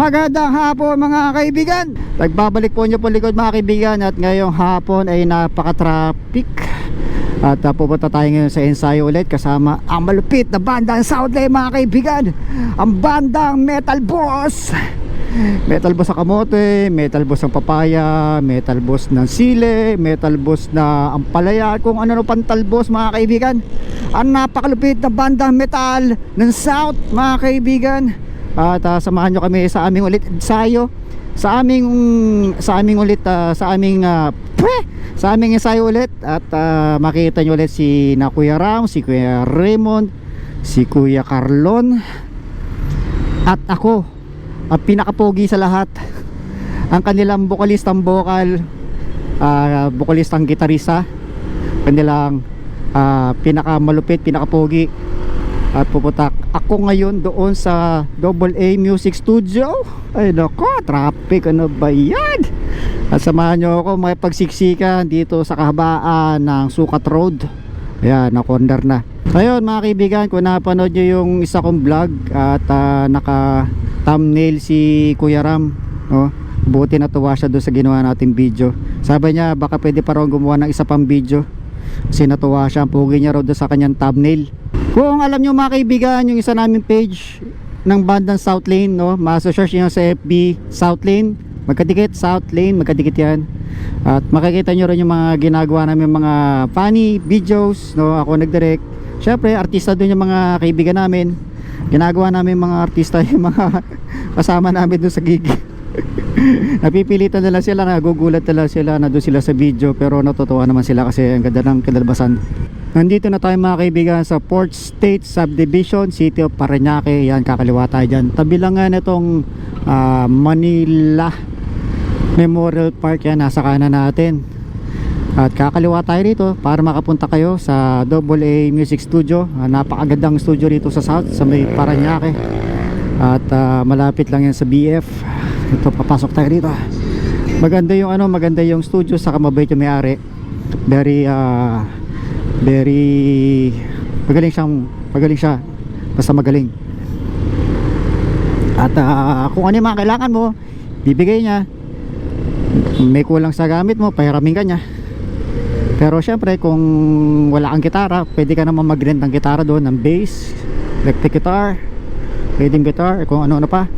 Magandang hapon mga kaibigan. Nagbabalik po niyo po likod mga kaibigan. At ngayong hapon ay napaka-traffic. At pupunta tayo ngayon sa ensayo ulit kasama ang malupit na bandang Southland mga kaibigan. Ang bandang Metal Boss. Metal Boss sa kamote, Metal Boss ng papaya, Metal Boss ng sile, Metal Boss na ampalaya, kung ano no pantalbos mga kaibigan. Ang napakalupit na bandang metal ng South mga kaibigan. At samahan nyo kami sa aming ulit ensayo, sa aming ensayo ulit. At makita nyo ulit si na Kuya Ram, si Kuya Raymond, si Kuya Carlon, at ako ang pinakapogi sa lahat, ang kanilang bokalistang bokal, bokalistang gitarista, kanilang pinakamalupit, pinakapogi. At pupunta ako ngayon doon sa AA Music Studio. Ay nako, traffic, ano ba yan? At samahan nyo ako makipagsiksikan dito sa kahabaan ng Sukat Road. Ayan, na-corner na. Ayun mga kaibigan, kung napanood nyo yung isa kong vlog at naka thumbnail si Kuya Ram, no? Buti natuwa siya doon sa ginawa nating video. Sabi niya baka pwede pa raw gumawa ng isa pang video kasi natuwa siya, ang pugi niya raw doon sa kanyang thumbnail. Kung alam nyo mga kaibigan, yung isa naming page ng bandang Southland, no? Maso-search nyo sa FB Southland, magkadikit Southland, magkadikit yan. At makikita nyo rin yung mga ginagawa namin, mga funny videos, no? Ako nagdirect. Syempre artista doon yung mga kaibigan namin. Ginagawa namin mga artista yung mga kasama namin doon sa gig. Napipilitan na lang sila, nagugulat na lang sila na doon sila sa video, pero natutuwa naman sila kasi ang ganda ng kinalabasan. Nandito na tayo mga kaibigan sa Port State Subdivision, City of Parañaque. Yan, kakaliwa tayo dyan. Tabi lang nga nitong Manila Memorial Park. Yan, nasa kanan natin. At kakaliwa tayo dito para makapunta kayo sa AA Music Studio. Napakagandang studio dito sa South, sa may Parañaque. At malapit lang yan sa BF. Ito, papasok tayo dito. Maganda yung maganda yung studio, saka mabait yung may-ari. Very magaling siya, basta magaling. At kung ano yung mga kailangan mo, bibigay niya. May kulang sa gamit mo, pahiramin ka niya. Pero syempre kung wala kang gitara, pwede ka naman mag-rent ng gitara doon, ng bass, electric guitar, pwedeng guitar, kung ano pa.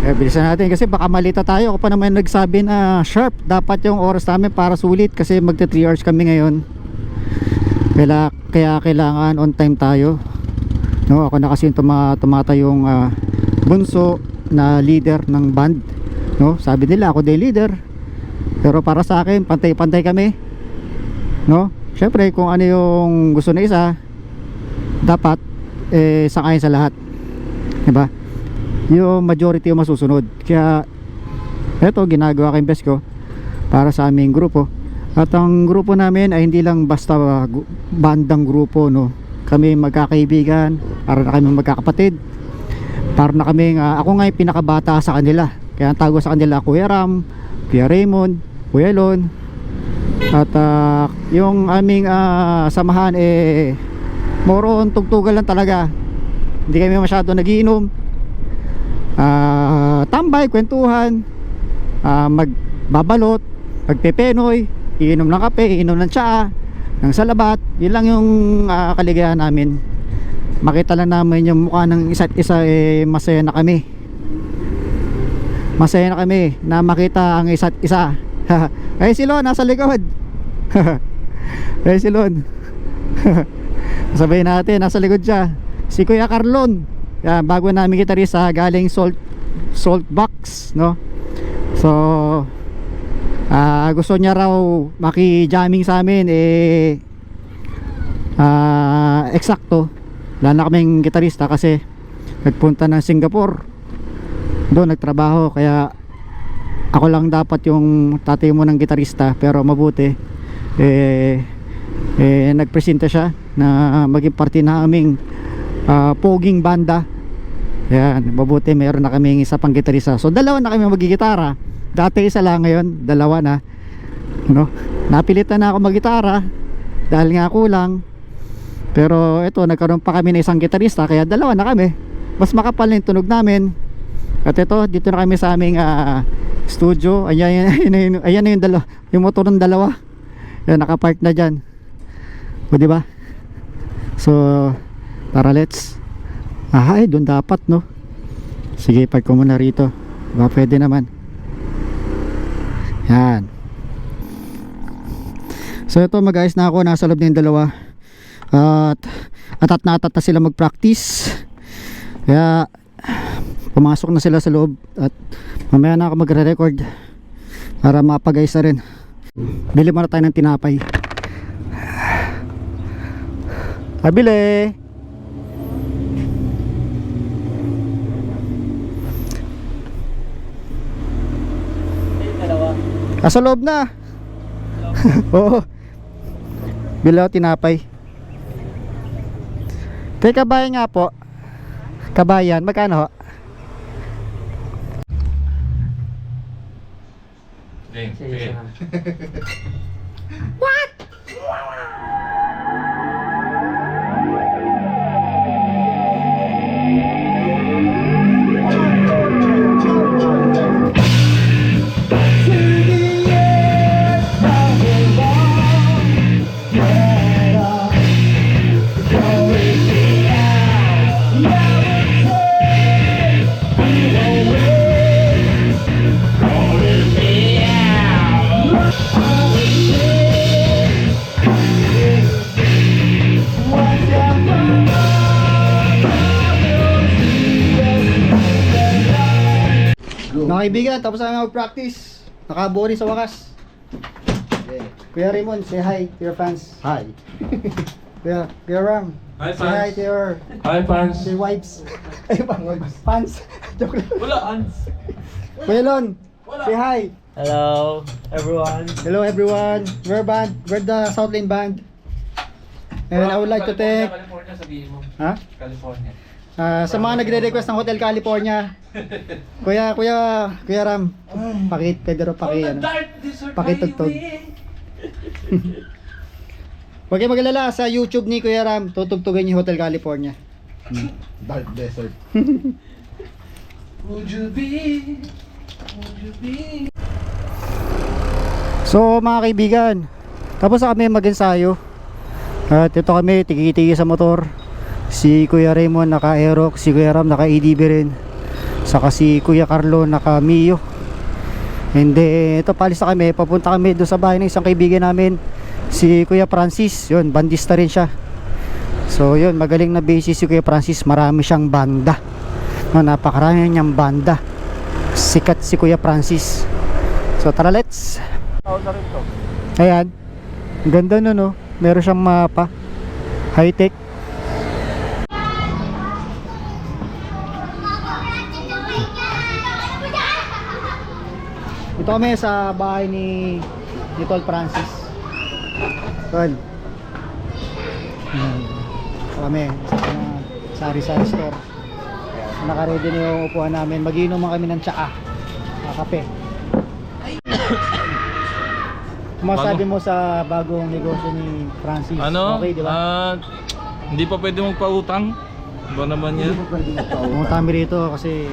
Bilisan natin kasi baka malita tayo. Ako pa naman nagsabi na sharp dapat yung oras namin para sulit, kasi magta 3 hours kami ngayon. Kaya kailangan on time tayo, no? Ako na kasi tumatayong bunso na leader ng band, no? Sabi nila ako day leader, pero para sa akin pantay-pantay kami, no? Syempre kung ano yung gusto na isa, dapat sangayon sa lahat, diba? Yung majority yung masusunod. Kaya eto, ginagawa ko yung best ko para sa aming grupo. At ang grupo namin ay hindi lang basta bandang grupo, no? Kami magkakaibigan, para na kami magkakapatid, para na kami ako nga yung pinakabata sa kanila, kaya ang tawag sa kanila Kuya Ram, Kuya Raymond, Kuya Lon. At yung aming samahan more on tugtugan lang talaga. Hindi kami masyado nagiinom, tambay, kwentuhan, magbabalot, magpepenoy, iinom ng kape, iinom ng tsaa, ng salabat. Yun lang yung kaligayahan namin. Makita lang namin yung mukha ng isa't isa, masaya na kami. Masaya na kami na makita ang isa't isa. Ay si Lon, nasa likod. Ay si Lon. Sabihin natin, nasa likod siya. Si Kuya Carlon, bago namin gitarista, galing Salt Box, no? So gusto niya raw maki-jamming sa amin, eksakto wala na kaming gitarista kasi nagpunta ng Singapore, doon nagtrabaho. Kaya ako lang dapat yung tatay mo ng gitarista, pero mabuti nagpresenta siya na maging parte na aming poging banda. Yan, mabuti meron na kaming isa pang gitarista. So dalawa na kami magigitara. Dati isa lang, ngayon dalawa na, no? Napilitan na ako maggitara dahil nga kulang. Pero ito, nagkaroon pa kami ng isang gitarista, kaya dalawa na kami. Mas makapal na yung tunog namin. At ito, dito na kami sa aming studio. Ayan na yung dalawa, yung motor ng dalawa. Yan, nakapark na dyan. O diba? So tara, let's. Ay, doon dapat, no? Sige, park ko muna rito. Ba, pwede naman. Yan. So ito, mag-ayos na ako. Nasa loob na yung dalawa. At atat na sila mag-practice. Kaya pumasok na sila sa loob. At mamaya na ako magre-record para mapag-ayos na rin. Bili muna tayo ng tinapay. Pabili. Sa loob na. Oo. Bili ako tinapay. Teka, kabayan nga po. Kabayan, magkano ho? What? Mga kaibigan, tapos na mag-practice. Nakaboring sa wakas. Kuya Raymond, say hi to your fans. Hi. Kuya Ram, Hi, say hi fans. to your Fans. wives. Ay ba? Fans. Joke lang. Wala, Hans. Kuya Lon, Wala. say hi. Hello, everyone. Hello everyone. We're the Southland Band. And I would like to thank California, sabihin mo. ha? California. Sa mga nagre-request ng Hotel California. Kuya Ram, Pedro, ano? Pakitugtog. Huwag kayo mag-alala, sa YouTube ni Kuya Ram, tutugtugin yung Hotel California. Dark Desert. Would you be? So mga kaibigan, tapos na kami mag-ensayo. At ito kami, tigi-tigi sa motor. Si Kuya Raymond naka-Aerox, si Kuya Ram naka-ADB rin. Saka si Kuya Carlo naka-Mio. And then, ito palis na kami, papunta kami doon sa bahay ng isang kaibigan namin, si Kuya Francis. Yun, bandista rin siya. So yun, magaling na bassist si Kuya Francis. Marami siyang banda, no, napakarami niyang banda. Sikat si Kuya Francis. So tara, let's. Ayan, ang ganda nun, no? Meron siyang mapa, high-tech. Ito kami sa bahay ni Tol Francis. Tol. Ito kami sa sari-sari store. Naka-ready na yung upuan namin. Magiinom kami ng tsaa, kape. Masabi mo sa bagong negosyo ni Francis? Ano? Okay, di ba? Hindi pa pwede magpautang. Ba naman yan? Pumunta kami rito kasi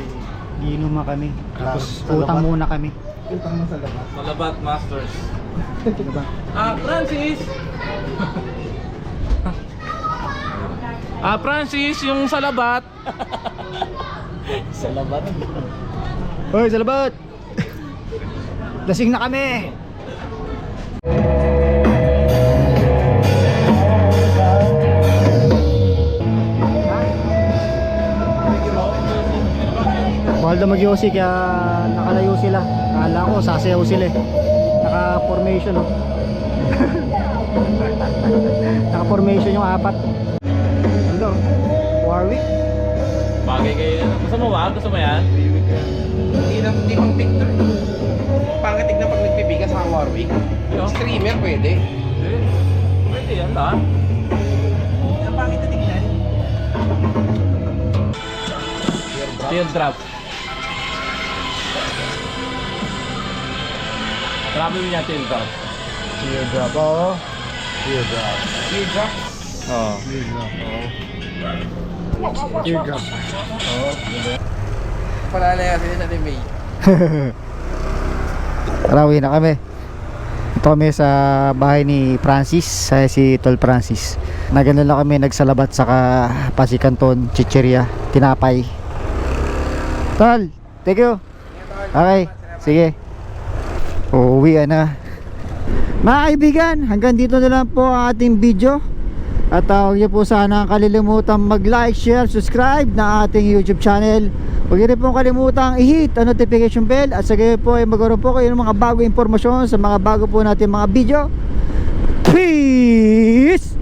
giinuman kami. Tapos utang muna kami. Utang mo sa labas. Malabat Masters. Diba? Francis! Francis, yung salabat. Salamat. Hoy, salabat! Lasing na kami! Mahal na mag-yosi kaya nakalayo sila. Akala ko sasayaw sila eh. Naka-formation, oh. Naka-formation yung apat. Ano? Warwick? Bagay kayo. Gusto mo ba? Gusto mo yan? Hindi pang picture. Pangit tignan pag nagpibigas sa Warwick. Streamer pwede. Pwede yan lahat. Ang pangit na tignan. Teardrop. Marami mo niya teardrop. Teardrop, oo. Teardrop. Teardrop. Oo. Teardrop. palalayasin nila ni May. Tara, uwi na kami. Ito kami sa bahay ni Francis, si Tol Francis. Nagano lang kami, nagsalabat saka pasikanton, chicheria, tinapay. Tol, thank you. Okay, sige. Uuwi na. Mga kaibigan, hanggang dito na lang po ang ating video. At huwag niyo po sana kalilimutan mag-like, share, subscribe na ating YouTube channel. Huwag niyo rin po kalimutang i-hit ang notification bell. At sa gayon po ay magkaroon po kayo ng mga bagong impormasyon sa mga bago po natin mga video. Peace!